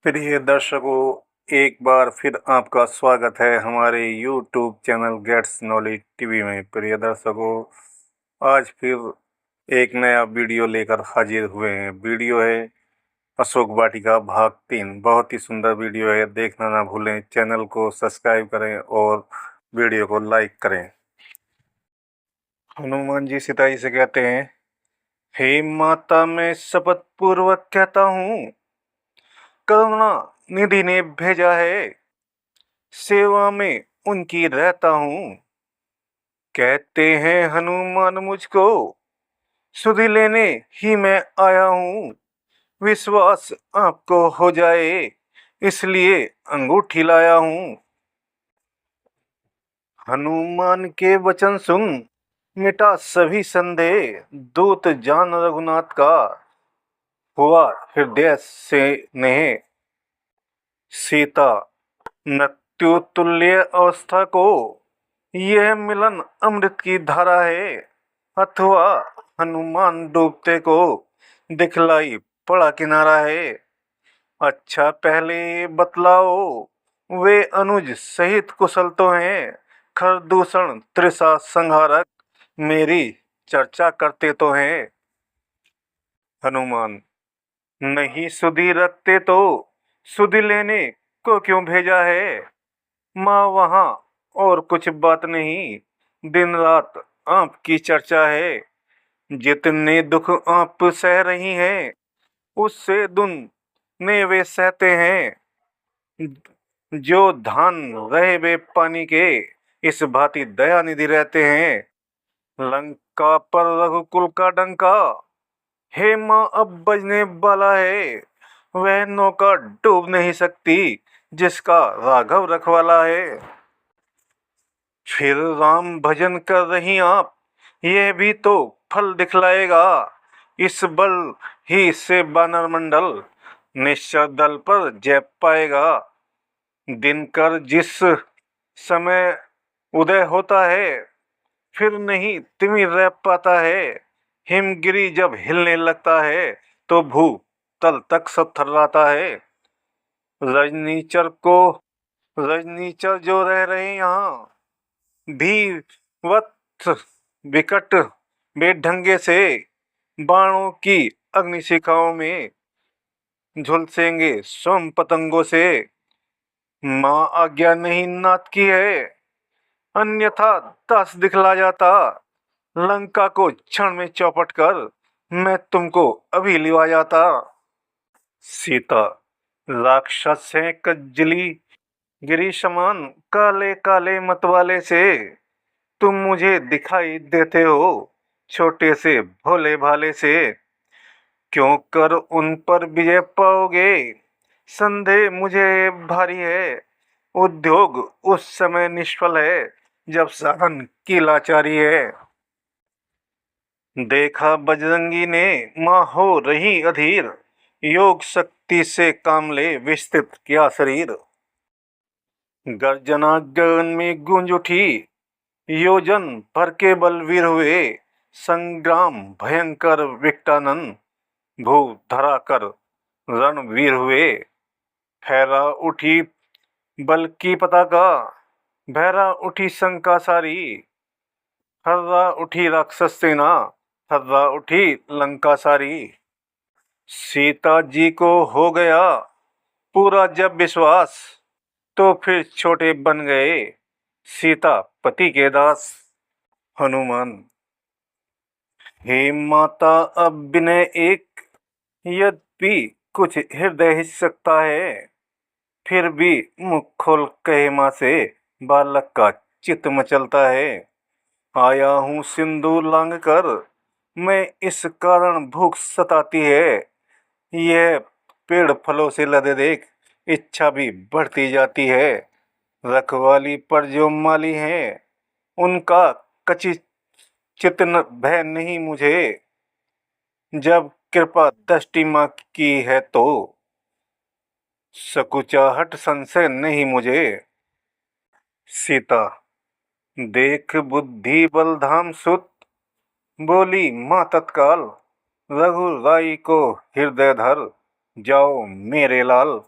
प्रिय दर्शकों, एक बार फिर आपका स्वागत है हमारे YouTube channel Gets Knowledge TV में। प्रिय दर्शकों, आज फिर एक नया वीडियो लेकर हाजिर हुए हैं। वीडियो है अशोक वाटिका भाग 3। बहुत ही सुंदर वीडियो है, देखना ना भूलें। चैनल को सब्सक्राइब करें और वीडियो को लाइक करें। हनुमान जी सीता जी से कहते हैं, हे माता, मैं शपथ पूर्वक कहता हूँ, करुणा निधि ने भेजा है, सेवा में उनकी रहता हूँ। कहते हैं हनुमान मुझको, सुधि लेने ही मैं आया हूँ। विश्वास आपको हो जाए, इसलिए अंगूठी लाया हूँ। हनुमान के वचन सुन, मिटा सभी संदेह। दूत जान रघुनाथ का, हुआ हृदय से नेह। सीता मृत्यु तुल्य अवस्था को, यह मिलन अमृत की धारा है। अथवा हनुमान डूबते को, दिखलाई पड़ा किनारा है। अच्छा पहले बतलाओ, वे अनुज सहित कुशल तो हैं। खरदूषण त्रिषा संहारक, मेरी चर्चा करते तो हैं। हनुमान, नहीं सुधि रखते तो, सुधि लेने को क्यों भेजा है। माँ वहाँ और कुछ बात नहीं, दिन रात आपकी चर्चा है। जितने दुख आप सह रही हैं, उससे दुने वे सहते हैं। जो धान रहे वे पानी के, इस भांति दया निधि रहते हैं। लंका पर रघुकुल का डंका, हे माँ अब बजने वाला है। वह नौका डूब नहीं सकती, जिसका राघव रखवाला है। फिर राम भजन कर रही आप, यह भी तो फल दिखलाएगा। इस बल ही से वानर मंडल, निश्चर दल पर जय पाएगा। दिनकर जिस समय उदय होता है, फिर नहीं तिमिर रह पाता है। हिमगिरी जब हिलने लगता है, तो भू तल तक सब थर्राता है। रजनीचर को, रजनीचर जो रह रहे यहाँ, भी वत्स विकट बेढंगे से, बाणों की अग्निशिखाओं में झुलसेंगे स्वयं पतंगों से। माँ आज्ञा नहीं नाथ की है, अन्यथा दास दिखला जाता। लंका को क्षण में चौपट कर, मैं तुमको अभी लिवा जाता। सीता, राक्षस हैं कज्जली गिरी समान, काले काले मतवाले से। तुम मुझे दिखाई देते हो, छोटे से भोले भाले से। क्यों कर उन पर विजय पाओगे, संदेह मुझे भारी है। उद्योग उस समय निष्फल है, जब साधन की लाचारी है। देखा बजरंगी ने, माँ हो रही अधीर। योग शक्ति से काम ले विस्तृत किया शरीर। गर्जना गगन में गूंज उठी, योजन भर के बलवीर हुए। संग्राम भयंकर विकटानन, भू धरा कर रणवीर हुए। फहरा उठी बल की पताका, भैरा उठी शंका सारी। हर्रा उठी राक्षस सेना, हर्रा उठी लंका सारी। सीता जी को हो गया पूरा जब विश्वास, तो फिर छोटे बन गए सीता पति के दास। हनुमान, हे माता अब विनय एक, यद्यपि कुछ हृदय हिच सकता है। फिर भी मुख खोल कहे माँ से, बालक का चित्त मचलता है। आया हूँ सिंदूर लांग कर, मैं इस कारण भूख सताती है। यह पेड़ फलों से लदे देख, इच्छा भी बढ़ती जाती है। रखवाली पर जो माली हैं, उनका कची चित भय नहीं मुझे। जब कृपा दृष्टि माँ की है तो, सकुचाहट संशय नहीं मुझे। सीता, देख बुद्धि बलधाम सुत, बोली माँ तत्काल। रघुराई को हृदय धर, जाओ मेरे लाल।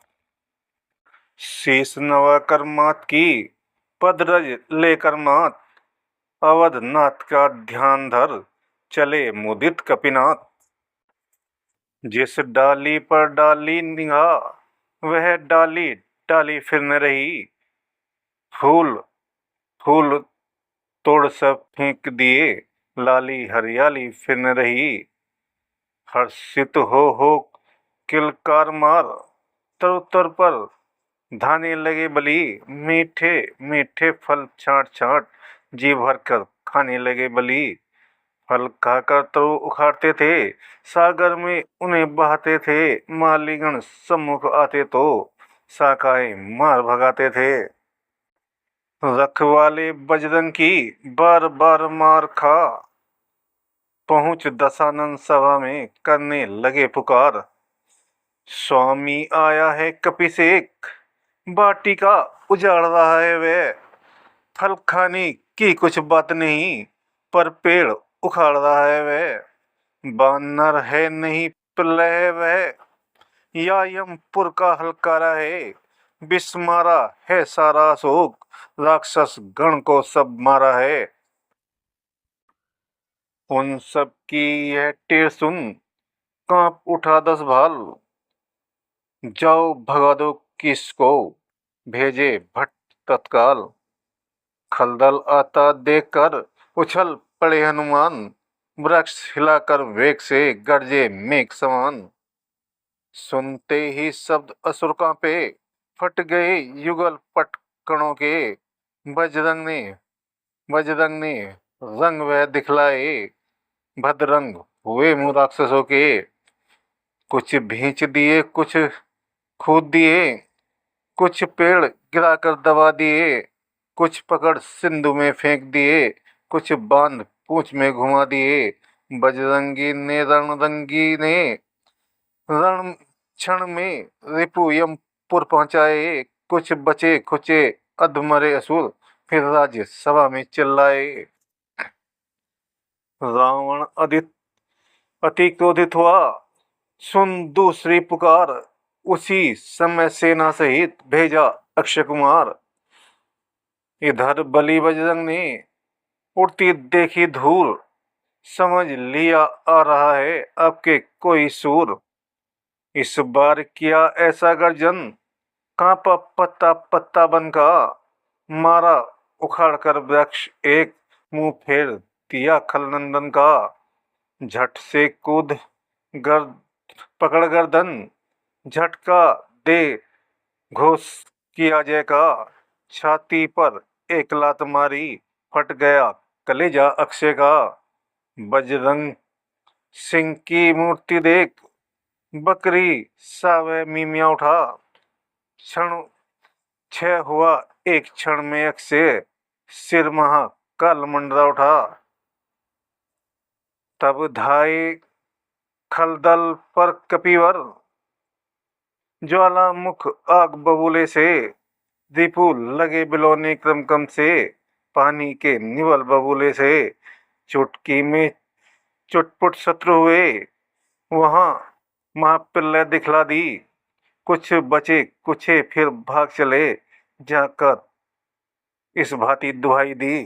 शीश नवा कर मात की, पदरज लेकर मात, अवधनाथ का ध्यान धर, चले मुदित कपिनाथ। जिस डाली पर डाली निगाह, वह डाली डाली फिर न रही, फूल फूल तोड़ सब फेंक दिए, लाली हरियाली फिर न रही। हर्षित हो किलकार मार, तर पर धाने लगे बली, मीठे मीठे फल छांट छांट, जी भर कर खाने लगे बली। फल खाकर तो उखाड़ते थे, सागर में उन्हें बहाते थे, मालीगण सम्मुख आते तो शाखाएं मार भगाते थे। रखवाले बजरंग की बार बार मार खा, पहुंच दशानन सभा में करने लगे पुकार। स्वामी आया है कपिसेक, वाटिका उजाड़ रहा है वह, फल खाने की कुछ बात नहीं, पर पेड़ उखाड़ रहा है वह। बानर है नहीं प्रलय वह, या यमपुर का हलकारा है, विष मारा है सारा अशोक, राक्षस गण को सब मारा है। उन सब की यह टेर सुन, कांप उठा 10 भाल, जाओ भगा दो किसको, भेजे भट्ट तत्काल। खलदल आता देखकर उछल पड़े हनुमान, वृक्ष हिलाकर वेग से गरजे मेघ समान। सुनते ही शब्द असुर कांपे, फट गए युगल पट कणों के, बजरंग ने बजरंग ने रंग वह दिखलाए, भद्रंग हुए मुँह राक्षसों के। कुछ भींच दिए, कुछ खूद दिए, कुछ पेड़ गिराकर दबा दिए, कुछ पकड़ सिंधु में फेंक दिए, कुछ बांध पूंछ में घुमा दिए। बजरंगी ने रणरंगी ने रण क्षण में रिपु यमपुर पहुंचाए, कुछ बचे खुचे अधमरे असुर, फिर राज्य सभा में चिल्लाए। रावण अति क्रोधित हुआ, सुन दूसरी पुकार, उसी समय सेना सहित भेजा अक्षय कुमार। इधर बलि बजरंग ने उड़ती देखी धूल, समझ लिया आ रहा है अब के कोई सूर। इस बार किया ऐसा गर्जन, कांपा पत्ता पत्ता बनका, मारा उखाड़ कर वृक्ष एक, मुंह फेर दिया खलनंदन का। झट से कूद गर पकड़ गर्दन, झटका दे घोष किया जय का, छाती पर एक लात मारी, फट गया कलेजा अक्षय का। बजरंग सिंह की मूर्ति देख, बकरी सा वह मीमिया उठा, क्षण क्षय हुआ एक क्षण में अक्षय, सिर महा काल मंडरा उठा। तब धाये खलदल पर कपिवर, ज्वालामुख आग बबूले से, दीपू लगे बिलौने क्रम से, पानी के निवल बबूले से। चुटकी में चुटपुट शत्रु हुए, वहां महाप्रलय दिखला दी, कुछ बचे कुछे फिर भाग चले, जाकर इस भांति दुहाई दी।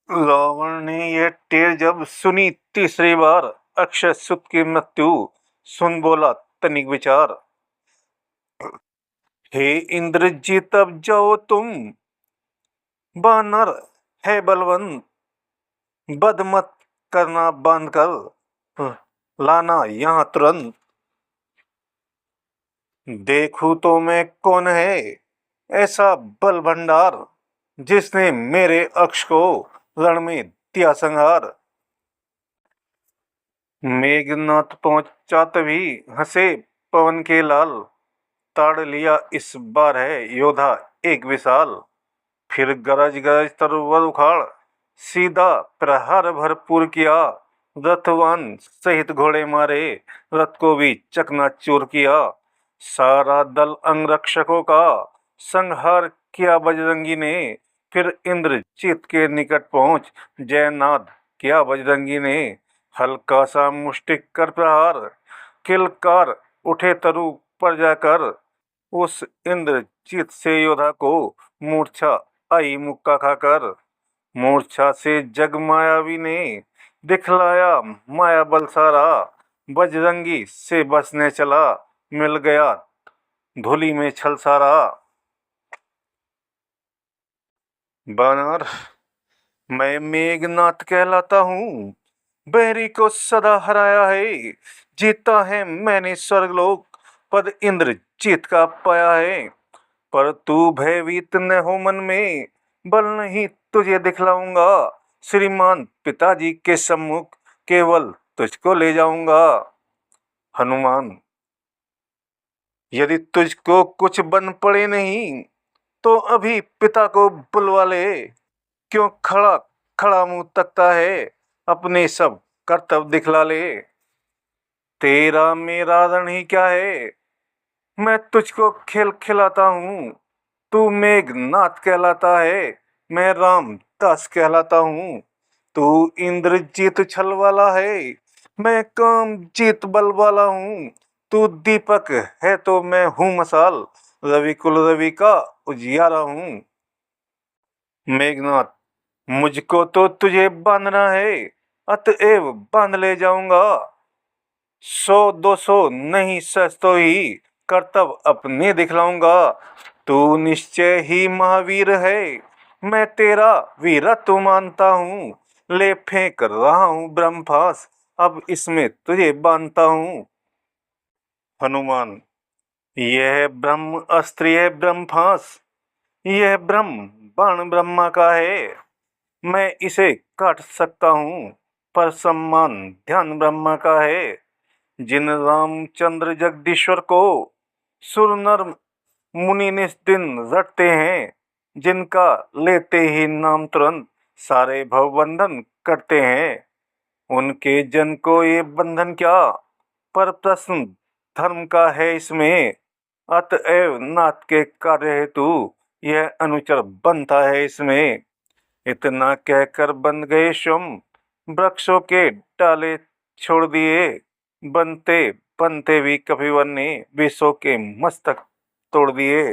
रावण ने यह टेर जब सुनी तीसरी बार, अक्षय सुत की मृत्यु सुन बोला तनिक विचार। हे इंद्रजीत अब जाओ तुम, बानर है बलवंत, बद मत करना बांध कर, लाना यहाँ तुरंत। देखूं तो मैं कौन है ऐसा बल भंडार, जिसने मेरे अक्ष को रण में दिया संहार। मेघनाथ पहुंचा तभी हंसे पवन के लाल, ताड़ लिया इस बार है योद्धा एक विशाल। फिर गरज गरज तरुवर उखाड़, सीधा प्रहार भरपूर किया, रथवान सहित घोड़े मारे, रथ को भी चकनाचूर किया। सारा दल अंगरक्षकों का संहार किया बजरंगी ने, फिर इंद्रजीत के निकट पहुंच जयनाद किया बजरंगी ने। हल्का सा मुष्टिक कर प्रहार, किलकार उठे तरु पर जाकर, उस इंद्रजीत से योद्धा को मूर्छा आई मुक्का खाकर। मूर्छा से जग मायावी ने दिखलाया माया बल सारा। बजरंगी से बसने चला, मिल गया धूलि में छल सारा। बानर, मैं मेघनाथ कहलाता हूँ, बैरी को सदा हराया है। जीता है मैंने स्वर्गलोक, पद इंद्रजीत का पाया है। पर तू भयभीत न हो मन में, बल नहीं तुझे दिखलाऊंगा। श्रीमान पिताजी के सम्मुख केवल तुझको ले जाऊंगा। हनुमान, यदि तुझको कुछ बन पड़े नहीं, तो अभी पिता को बुलवा ले। क्यों खड़ा खड़ा मुंह तकता है, अपने सब कर्तव्य दिखला ले। तेरा मेरा रण ही क्या है, मैं तुझको खेल खिलाता हूँ। तू मेघनाथ कहलाता है, मैं राम दास कहलाता हूँ। तू इंद्रजीत छल वाला है, मैं काम जीत बल वाला हूँ। तू दीपक है तो मैं हूँ मशाल, रवि कुल रवि का उजियारा हूँ। मेघनाथ, मुझको तो तुझे बांधना है, अतएव बांध ले जाऊंगा। 100-200 नहीं सच तो ही कर्तव्य अपने दिखलाऊंगा। तू निश्चय ही महावीर है, मैं तेरा वीरत्व मानता हूँ। ले फेंक रहा हूँ ब्रह्मास्त्र, अब इसमें तुझे बांधता हूँ। हनुमान, यह ब्रह्म अस्त्र है ब्रह्मास्त्र, यह ब्रह्म बाण ब्रह्मा का है। मैं इसे काट सकता हूँ, पर सम्मान ध्यान ब्रह्मा का है। जिन रामचंद्र जगदीश्वर को सुर नर मुनि निस दिन रटते हैं, जिनका लेते ही नाम तुरंत सारे भवबंधन कटते हैं। उनके जन को ये बंधन क्या, पर प्रश्न धर्म का है इसमें। अतएव नाथ के कार्य हेतु यह अनुचर बनता है इसमें। इतना कहकर बन गए स्वयं, वृक्षों के डाले छोड़ दिए। बनते बनते भी कपिवर ने विषों के मस्तक तोड़ दिए।